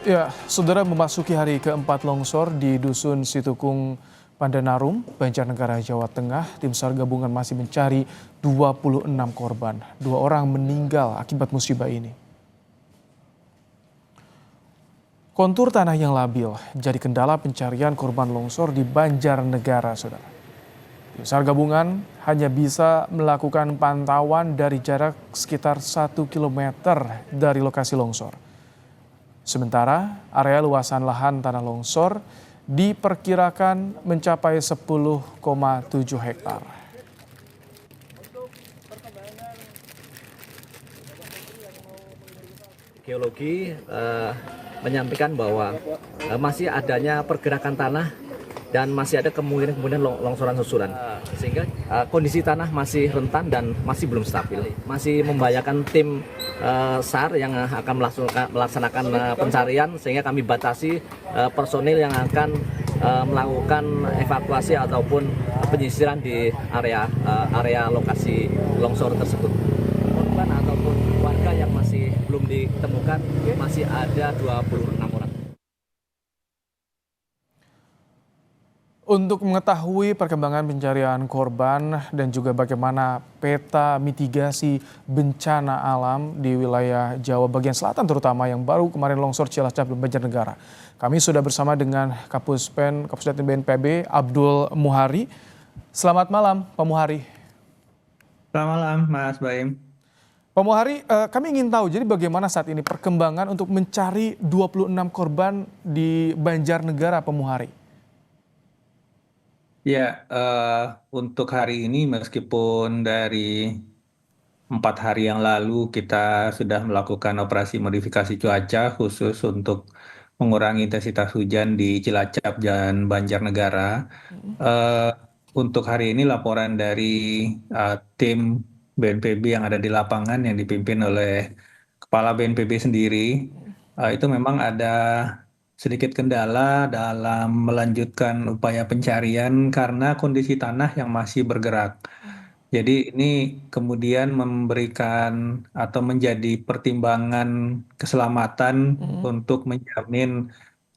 Ya, saudara memasuki hari keempat longsor di Dusun Situkung, Pandanarum, Banjarnegara, Jawa Tengah, tim SAR gabungan masih mencari 26 korban. 2 orang meninggal akibat musibah ini. Kontur tanah yang labil jadi kendala pencarian korban longsor di Banjarnegara, saudara. Tim SAR gabungan hanya bisa melakukan pantauan dari jarak sekitar 1 kilometer dari lokasi longsor. Sementara area luasan lahan tanah longsor diperkirakan mencapai 10,7 hektar. Geologi menyampaikan bahwa masih adanya pergerakan tanah dan masih ada kemungkinan longsoran susulan, sehingga kondisi tanah masih rentan dan masih belum stabil, masih membahayakan tim SAR yang akan melaksanakan pencarian, sehingga kami batasi personil yang akan melakukan evakuasi ataupun penyisiran di area lokasi longsor tersebut. Korban ataupun warga yang masih belum ditemukan masih ada 26 orang. Untuk mengetahui perkembangan pencarian korban dan juga bagaimana peta mitigasi bencana alam di wilayah Jawa bagian selatan terutama yang baru kemarin longsor Cilacap dan Banjarnegara. Kami sudah bersama dengan Kapuspen BNPB Abdul Muhari. Selamat malam Pak Muhari. Selamat malam Mas Baim. Pak Muhari, kami ingin tahu jadi bagaimana saat ini perkembangan untuk mencari 26 korban di Banjarnegara, Pak Muhari. Ya, untuk hari ini meskipun dari 4 hari yang lalu kita sudah melakukan operasi modifikasi cuaca khusus untuk mengurangi intensitas hujan di Cilacap dan Banjarnegara. eh, untuk hari ini laporan dari tim BNPB yang ada di lapangan yang dipimpin oleh Kepala BNPB sendiri, itu memang ada sedikit kendala dalam melanjutkan upaya pencarian karena kondisi tanah yang masih bergerak. Jadi ini kemudian memberikan atau menjadi pertimbangan keselamatan untuk menjamin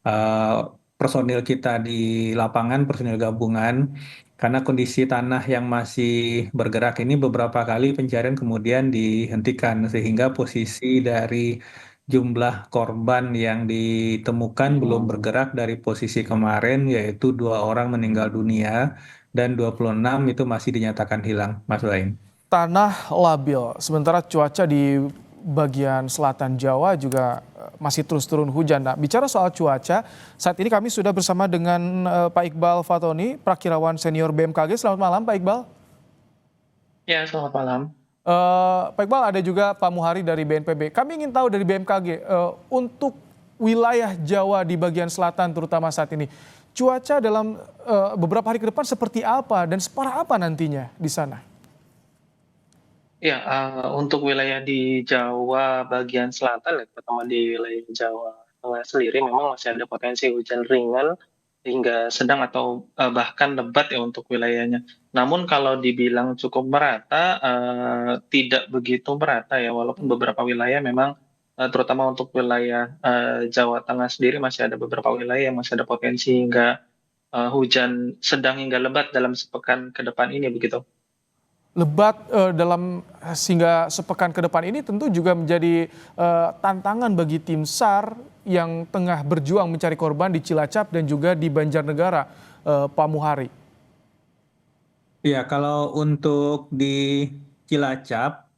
eh, personil kita di lapangan, personil gabungan, karena kondisi tanah yang masih bergerak ini beberapa kali pencarian kemudian dihentikan sehingga posisi dari jumlah korban yang ditemukan belum bergerak dari posisi kemarin, yaitu 2 orang meninggal dunia dan 26 itu masih dinyatakan hilang, Mas Baim. Tanah labil, sementara cuaca di bagian selatan Jawa juga masih terus turun hujan. Nah, bicara soal cuaca, saat ini kami sudah bersama dengan Pak Iqbal Fatoni, Prakirawan Senior BMKG. Selamat malam Pak Iqbal. Ya, selamat malam. Pak Iqbal, ada juga Pak Muhari dari BNPB. Kami ingin tahu dari BMKG, untuk wilayah Jawa di bagian selatan terutama saat ini, cuaca dalam beberapa hari ke depan seperti apa dan separah apa nantinya di sana? Ya, untuk wilayah di Jawa bagian selatan, ya, terutama di wilayah Jawa Tengah sendiri, memang masih ada potensi hujan ringan hingga sedang atau bahkan lebat ya untuk wilayahnya. Namun kalau dibilang cukup merata, tidak begitu merata ya, walaupun beberapa wilayah memang, terutama untuk wilayah Jawa Tengah sendiri masih ada beberapa wilayah yang masih ada potensi hingga hujan sedang hingga lebat dalam sepekan ke depan ini begitu. Lebat dalam sehingga sepekan ke depan ini tentu juga menjadi tantangan bagi tim SAR yang tengah berjuang mencari korban di Cilacap dan juga di Banjarnegara, Pak Muhari. Ya, kalau untuk di Cilacap,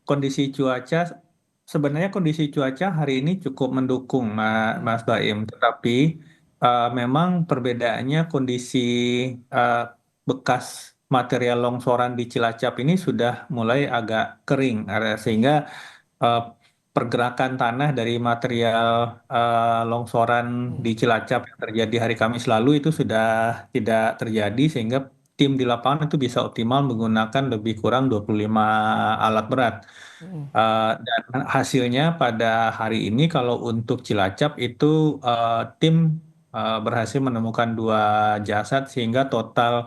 kondisi cuaca sebenarnya kondisi cuaca hari ini cukup mendukung, Mas Baim. Tetapi memang perbedaannya kondisi eh, bekas material longsoran di Cilacap ini sudah mulai agak kering, sehingga eh, pergerakan tanah dari material longsoran di Cilacap yang terjadi hari Kamis lalu itu sudah tidak terjadi, sehingga tim di lapangan itu bisa optimal menggunakan lebih kurang 25 alat berat. Dan hasilnya pada hari ini kalau untuk Cilacap itu tim berhasil menemukan 2 jasad sehingga total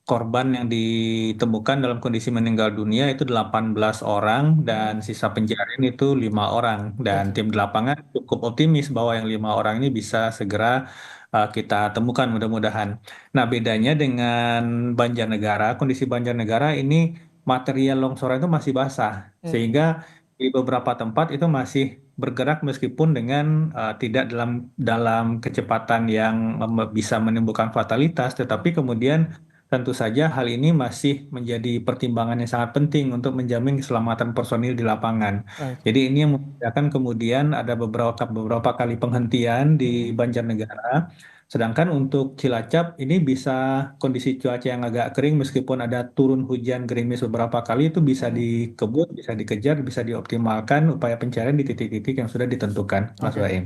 korban yang ditemukan dalam kondisi meninggal dunia itu 18 orang dan sisa pencarian itu 5 orang. Dan Oke. tim di lapangan cukup optimis bahwa yang 5 orang ini bisa segera kita temukan mudah-mudahan. Nah, bedanya dengan Banjarnegara, kondisi Banjarnegara ini material longsoran itu masih basah, Hmm. sehingga di beberapa tempat itu masih bergerak meskipun dengan tidak dalam dalam kecepatan yang bisa menimbulkan fatalitas, tetapi kemudian tentu saja hal ini masih menjadi pertimbangan yang sangat penting untuk menjamin keselamatan personil di lapangan. Baik. Jadi ini yang membedakan kemudian ada beberapa kali penghentian di Hmm. Banjarnegara. Sedangkan untuk Cilacap ini bisa kondisi cuaca yang agak kering meskipun ada turun hujan gerimis beberapa kali itu bisa Hmm. dikebut, bisa dikejar, bisa dioptimalkan upaya pencarian di titik-titik yang sudah ditentukan, Mas Oke. Waim.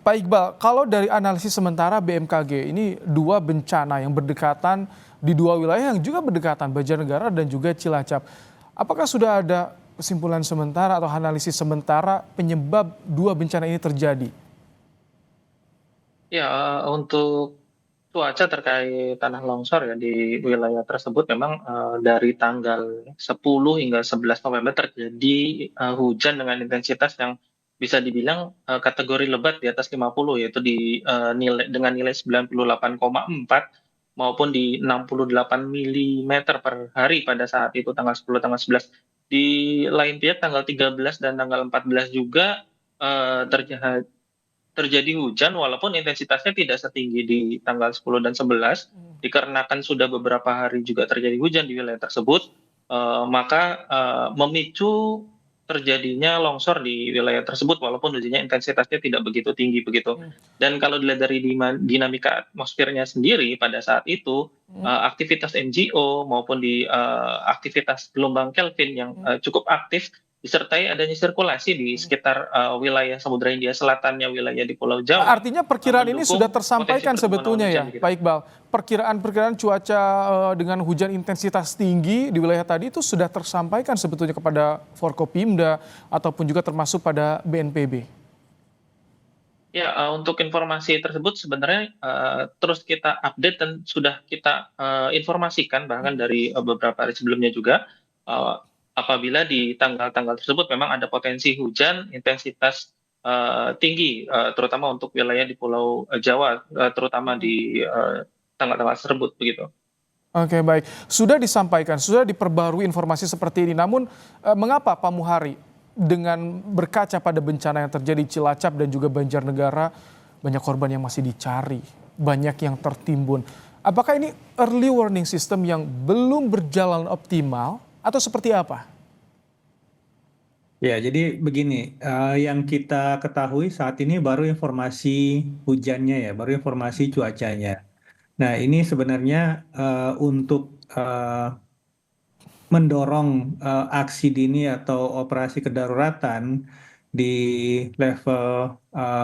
Pak Iqbal, kalau dari analisis sementara BMKG ini dua bencana yang berdekatan di dua wilayah yang juga berdekatan, Banjarnegara dan juga Cilacap. Apakah sudah ada kesimpulan sementara atau analisis sementara penyebab dua bencana ini terjadi? Ya, untuk cuaca terkait tanah longsor ya di wilayah tersebut memang dari tanggal 10 hingga 11 November terjadi hujan dengan intensitas yang bisa dibilang kategori lebat di atas 50, yaitu dengan nilai 98,4 maupun di 68 milimeter per hari pada saat itu tanggal 10 tanggal 11. Di lain pihak tanggal 13 dan tanggal 14 juga terjadi hujan walaupun intensitasnya tidak setinggi di tanggal 10 dan 11, dikarenakan sudah beberapa hari juga terjadi hujan di wilayah tersebut, maka memicu terjadinya longsor di wilayah tersebut walaupun hujannya intensitasnya tidak begitu tinggi begitu. Dan kalau dilihat dari dinamika atmosfernya sendiri pada saat itu, aktivitas NGO maupun di aktivitas gelombang Kelvin yang cukup aktif disertai adanya sirkulasi di sekitar wilayah Samudra Hindia Selatannya, wilayah di Pulau Jawa, Artinya perkiraan ini sudah mendukung potensi tersampaikan pertumbuhan awan sebetulnya ya, hujan di kita. Pak Iqbal. Perkiraan-perkiraan cuaca dengan hujan intensitas tinggi di wilayah tadi itu sudah tersampaikan sebetulnya kepada Forkopimda ataupun juga termasuk pada BNPB. Ya, untuk informasi tersebut sebenarnya terus kita update dan sudah kita informasikan bahkan dari beberapa hari sebelumnya juga, uh, apabila di tanggal-tanggal tersebut memang ada potensi hujan intensitas tinggi, terutama untuk wilayah di Pulau Jawa, terutama di tanggal-tanggal tersebut begitu. Oke, baik. Sudah disampaikan, sudah diperbarui informasi seperti ini. Namun mengapa Pak Muhari dengan berkaca pada bencana yang terjadi di Cilacap dan juga Banjarnegara, banyak korban yang masih dicari, banyak yang tertimbun. Apakah ini early warning system yang belum berjalan optimal atau seperti apa? Ya, jadi begini, yang kita ketahui saat ini baru informasi hujannya ya, baru informasi cuacanya. Nah, ini sebenarnya untuk eh, mendorong aksi dini atau operasi kedaruratan di level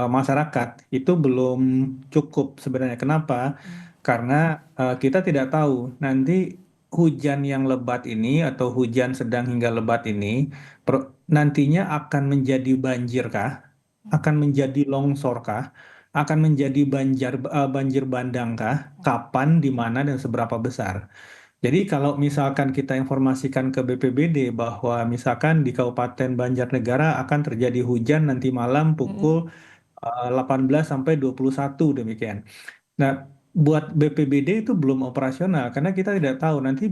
masyarakat itu belum cukup sebenarnya. Kenapa? Karena kita tidak tahu nanti hujan yang lebat ini atau hujan sedang hingga lebat ini nantinya akan menjadi banjir kah? Akan menjadi longsor kah? Akan menjadi banjir bandang kah? Kapan, di mana, dan seberapa besar? Jadi kalau misalkan kita informasikan ke BPBD bahwa misalkan di Kabupaten Banjarnegara akan terjadi hujan nanti malam pukul 18 sampai 21 demikian. Nah, buat BPBD itu belum operasional karena kita tidak tahu nanti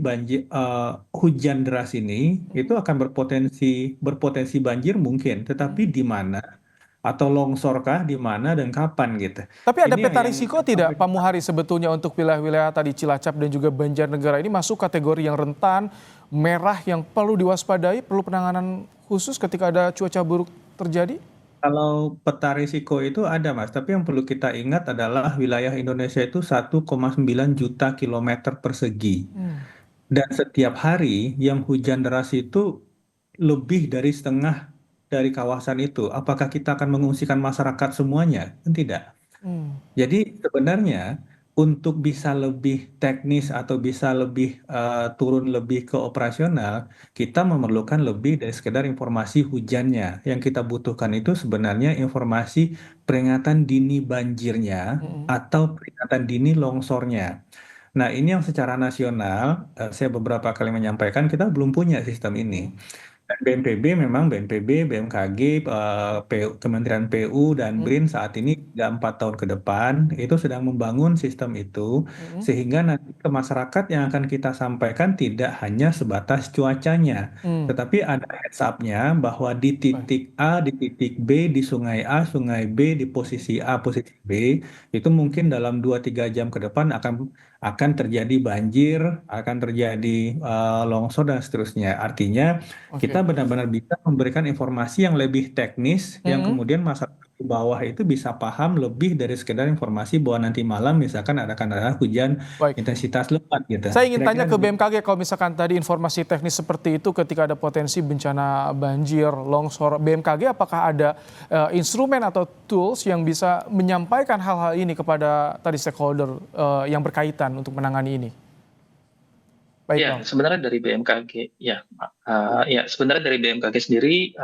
hujan deras ini itu akan berpotensi banjir mungkin, tetapi di mana atau longsorkah di mana dan kapan gitu. Tapi ada Ini peta yang risiko tidak Pak Muhari sebetulnya untuk wilayah-wilayah tadi Cilacap dan juga Banjarnegara ini masuk kategori yang rentan, merah yang perlu diwaspadai, perlu penanganan khusus ketika ada cuaca buruk terjadi? Kalau peta risiko itu ada, Mas, tapi yang perlu kita ingat adalah wilayah Indonesia itu 1,9 juta kilometer persegi. Dan setiap hari yang hujan deras itu lebih dari setengah dari kawasan itu. Apakah kita akan mengungsikan masyarakat semuanya? Kan tidak. Jadi sebenarnya untuk bisa lebih teknis atau bisa lebih turun lebih ke operasional, kita memerlukan lebih dari sekedar informasi hujannya. Yang kita butuhkan itu sebenarnya informasi peringatan dini banjirnya atau peringatan dini longsornya. Nah, ini yang secara nasional, saya beberapa kali menyampaikan kita belum punya sistem ini. Dan BNPB memang BNPB, BMKG, Kementerian PU dan BRIN saat ini 4 tahun ke depan itu sedang membangun sistem itu sehingga nanti ke masyarakat yang akan kita sampaikan tidak hanya sebatas cuacanya, tetapi ada heads up-nya bahwa di titik A, di titik B, di sungai A, sungai B, di posisi A, posisi B itu mungkin dalam 2-3 jam ke depan akan terjadi banjir, akan terjadi longsor dan seterusnya. Artinya kita Oke, benar-benar bisa memberikan informasi yang lebih teknis yang kemudian masyarakat di bawah itu bisa paham lebih dari sekedar informasi bahwa nanti malam misalkan akan ada hujan baik. intensitas lebat gitu. Saya ingin tanya Kira-kira ke begitu. BMKG kalau misalkan tadi informasi teknis seperti itu ketika ada potensi bencana banjir, longsor, BMKG apakah ada instrumen atau tools yang bisa menyampaikan hal-hal ini kepada tadi stakeholder yang berkaitan untuk menangani ini? Baik, Ya, Bang. sebenarnya dari BMKG, sebenarnya dari BMKG sendiri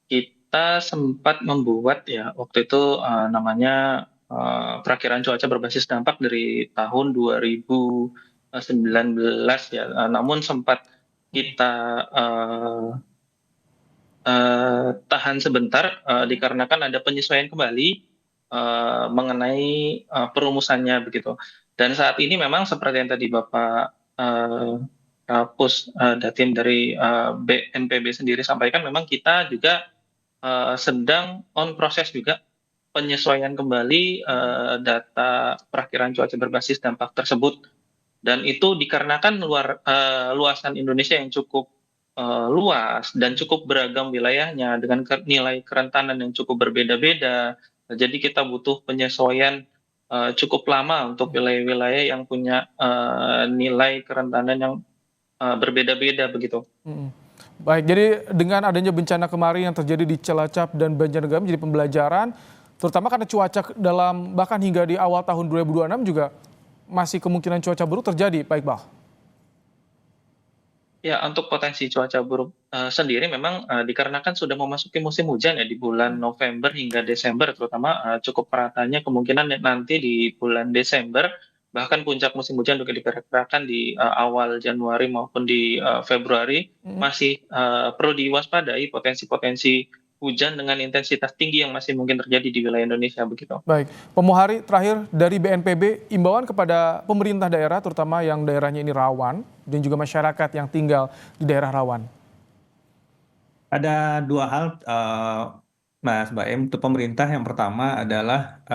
kita sempat membuat ya waktu itu namanya perakiraan cuaca berbasis dampak dari tahun 2019 ya. Namun sempat kita tahan sebentar dikarenakan ada penyesuaian kembali mengenai perumusannya begitu. Dan saat ini memang seperti yang tadi Bapak Kapus Datin dari BNPB sendiri sampaikan, memang kita juga sedang on proses juga penyesuaian kembali data perakiraan cuaca berbasis dampak tersebut, dan itu dikarenakan luasan Indonesia yang cukup luas dan cukup beragam wilayahnya dengan nilai kerentanan yang cukup berbeda-beda. Jadi kita butuh penyesuaian cukup lama untuk wilayah-wilayah yang punya nilai kerentanan yang berbeda-beda begitu. Baik, jadi dengan adanya bencana kemarin yang terjadi di Cilacap dan Banjarnegara menjadi pembelajaran, terutama karena cuaca dalam bahkan hingga di awal tahun 2026 juga masih kemungkinan cuaca buruk terjadi, Pak Iqbal. Ya, untuk potensi cuaca buruk sendiri memang dikarenakan sudah memasuki musim hujan ya di bulan November hingga Desember, terutama cukup meratanya kemungkinan nanti di bulan Desember, bahkan puncak musim hujan juga diperkirakan di awal Januari maupun di Februari, masih perlu diwaspadai potensi-potensi hujan dengan intensitas tinggi yang masih mungkin terjadi di wilayah Indonesia begitu. Baik, Pak Muhari, terakhir dari BNPB, imbauan kepada pemerintah daerah, terutama yang daerahnya ini rawan, dan juga masyarakat yang tinggal di daerah rawan. Ada dua hal, Mas Baem. Untuk pemerintah yang pertama adalah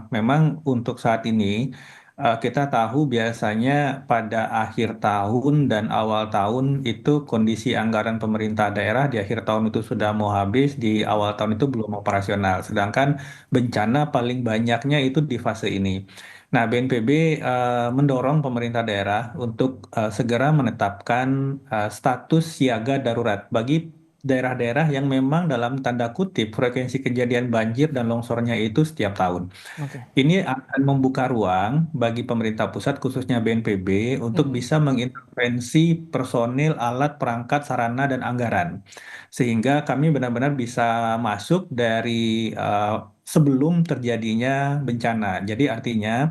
memang untuk saat ini kita tahu biasanya pada akhir tahun dan awal tahun itu kondisi anggaran pemerintah daerah di akhir tahun itu sudah mau habis, di awal tahun itu belum operasional. Sedangkan bencana paling banyaknya itu di fase ini. Nah, BNPB mendorong pemerintah daerah untuk segera menetapkan status siaga darurat bagi daerah-daerah yang memang dalam tanda kutip frekuensi kejadian banjir dan longsornya itu setiap tahun. Oke. Ini akan membuka ruang bagi pemerintah pusat khususnya BNPB untuk bisa mengintervensi personil, alat, perangkat, sarana, dan anggaran. Sehingga kami benar-benar bisa masuk dari sebelum terjadinya bencana. Jadi artinya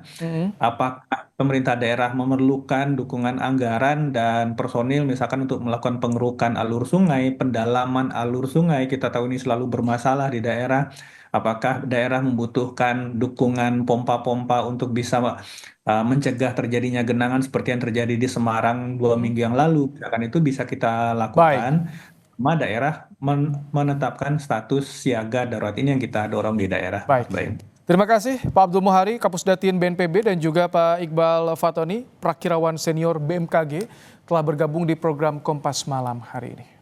apakah pemerintah daerah memerlukan dukungan anggaran dan personil misalkan untuk melakukan pengerukan alur sungai, pendalaman alur sungai, kita tahu ini selalu bermasalah di daerah. Apakah daerah membutuhkan dukungan pompa-pompa untuk bisa mencegah terjadinya genangan seperti yang terjadi di Semarang 2 minggu yang lalu? Misalkan itu bisa kita Baik, lakukan. Cuma daerah menetapkan status siaga darurat ini yang kita dorong di daerah. baik. Mas Baim. Terima kasih Pak Abdul Muhari, Kapus Datin BNPB, dan juga Pak Iqbal Fatoni, Prakirawan Senior BMKG, telah bergabung di program Kompas Malam hari ini.